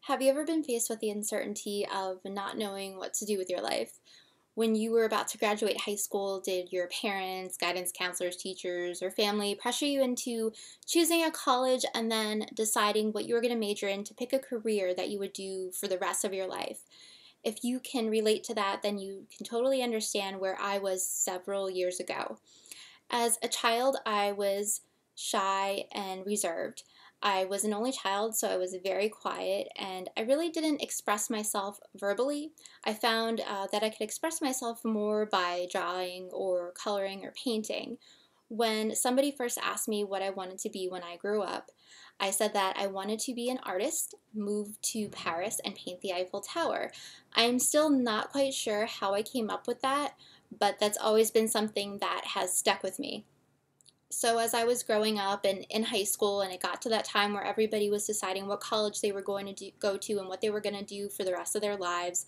Have you ever been faced with the uncertainty of not knowing what to do with your life? When you were about to graduate high school, did your parents, guidance counselors, teachers, or family pressure you into choosing a college and then deciding what you were going to major in to pick a career that you would do for the rest of your life? If you can relate to that, then you can totally understand where I was several years ago. As a child, I was shy and reserved. I was an only child, so I was very quiet, and I really didn't express myself verbally. I found that I could express myself more by drawing or coloring or painting. When somebody first asked me what I wanted to be when I grew up, I said that I wanted to be an artist, move to Paris, and paint the Eiffel Tower. I'm still not quite sure how I came up with that, but that's always been something that has stuck with me. So as I was growing up and in high school, and it got to that time where everybody was deciding what college they were going to go to and what they were going to do for the rest of their lives,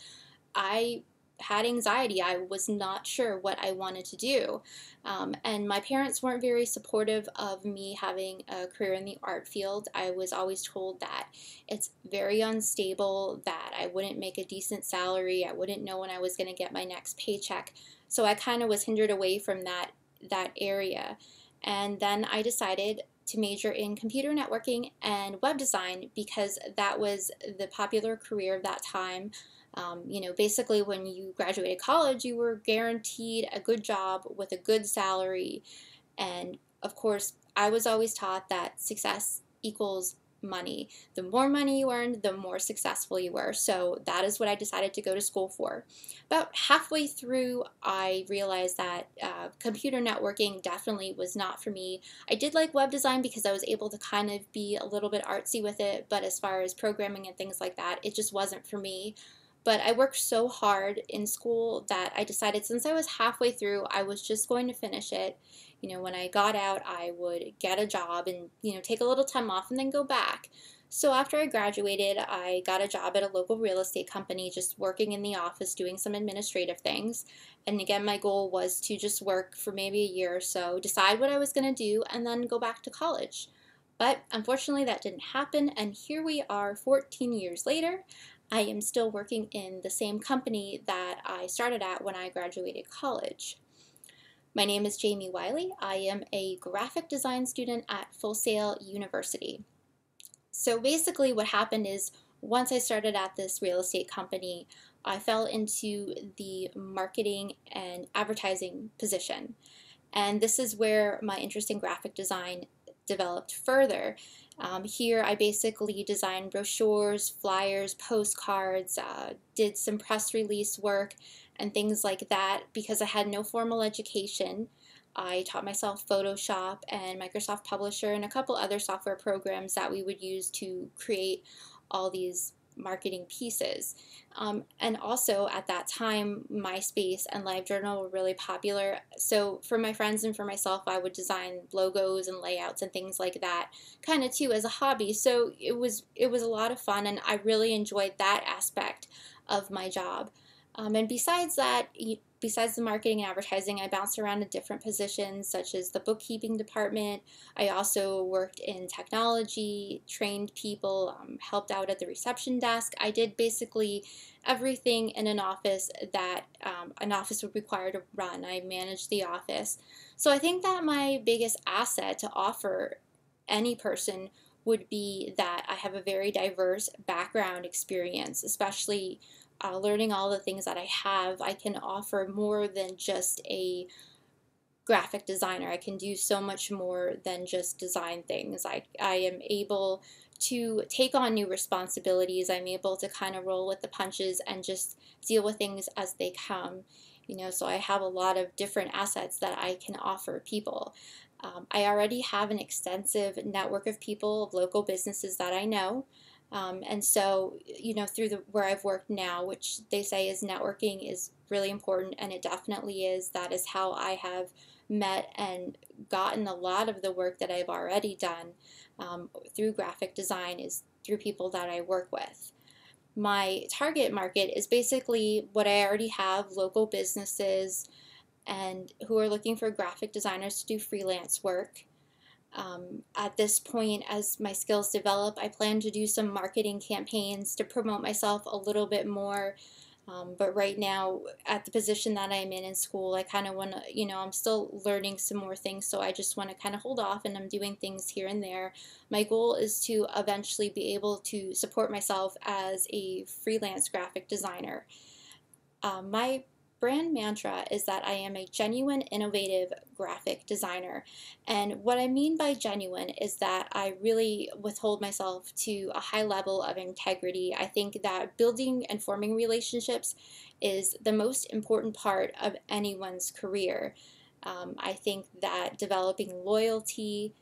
I had anxiety. I was not sure what I wanted to do. And my parents weren't very supportive of me having a career in the art field. I was always told that it's very unstable, that I wouldn't make a decent salary, I wouldn't know when I was going to get my next paycheck. So I kind of was hindered away from that area. And then I decided to major in computer networking and web design because that was the popular career of that time. Basically, when you graduated college, you were guaranteed a good job with a good salary. And of course, I was always taught that success equals money. The more money you earned, the more successful you were. So that is what I decided to go to school for. About halfway through, I realized that computer networking definitely was not for me. I did like web design because I was able to kind of be a little bit artsy with it, but as far as programming and things like that, it just wasn't for me. But I worked so hard in school that I decided since I was halfway through, I was just going to finish it. When I got out, I would get a job and, take a little time off and then go back. So after I graduated, I got a job at a local real estate company, just working in the office, doing some administrative things. And again, my goal was to just work for maybe a year or so, decide what I was going to do, and then go back to college. But unfortunately, that didn't happen, and here we are 14 years later. I am still working in the same company that I started at when I graduated college. My name is Jamie Wiley. I am a graphic design student at Full Sail University. So basically what happened is once I started at this real estate company, I fell into the marketing and advertising position. And this is where my interest in graphic design developed further. Here I basically designed brochures, flyers, postcards, did some press release work and things like that because I had no formal education. I taught myself Photoshop and Microsoft Publisher and a couple other software programs that we would use to create all these marketing pieces. And also at that time, MySpace and LiveJournal were really popular. So for my friends and for myself, I would design logos and layouts and things like that, kind of too as a hobby. So it was a lot of fun, and I really enjoyed that aspect of my job. And besides that, besides the marketing and advertising, I bounced around in different positions such as the bookkeeping department. I also worked in technology, trained people, helped out at the reception desk. I did basically everything in an office that an office would require to run. I managed the office. So I think that my biggest asset to offer any person would be that I have a very diverse background experience, especially learning all the things that I have. I can offer more than just a graphic designer. I can do so much more than just design things. I am able to take on new responsibilities. I'm able to kind of roll with the punches and just deal with things as they come. So I have a lot of different assets that I can offer people. I already have an extensive network of people, of local businesses that I know. And so, through where I've worked now, which they say is networking is really important, and it definitely is. That is how I have met and gotten a lot of the work that I've already done through graphic design is through people that I work with. My target market is basically what I already have, local businesses and who are looking for graphic designers to do freelance work. At this point, as my skills develop, I plan to do some marketing campaigns to promote myself a little bit more. But right now, at the position that I'm in school, I kind of want to, I'm still learning some more things, so I just want to kind of hold off, and I'm doing things here and there. My goal is to eventually be able to support myself as a freelance graphic designer. My brand mantra is that I am a genuine, innovative graphic designer. And what I mean by genuine is that I really withhold myself to a high level of integrity. I think that building and forming relationships is the most important part of anyone's career. I think that developing loyalty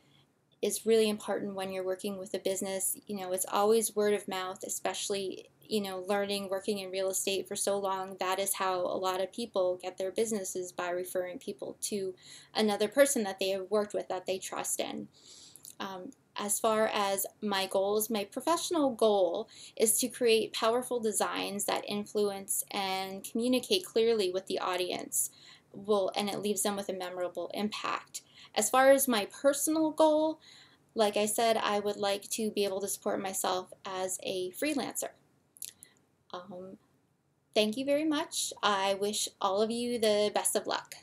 is really important when you're working with a business. It's always word of mouth, especially, learning, working in real estate for so long. That is how a lot of people get their businesses, by referring people to another person that they have worked with, that they trust in. As far as my goals, my professional goal is to create powerful designs that influence and communicate clearly with the audience, and it leaves them with a memorable impact. As far as my personal goal, like I said, I would like to be able to support myself as a freelancer. Um, Thank you very much. I wish all of you the best of luck.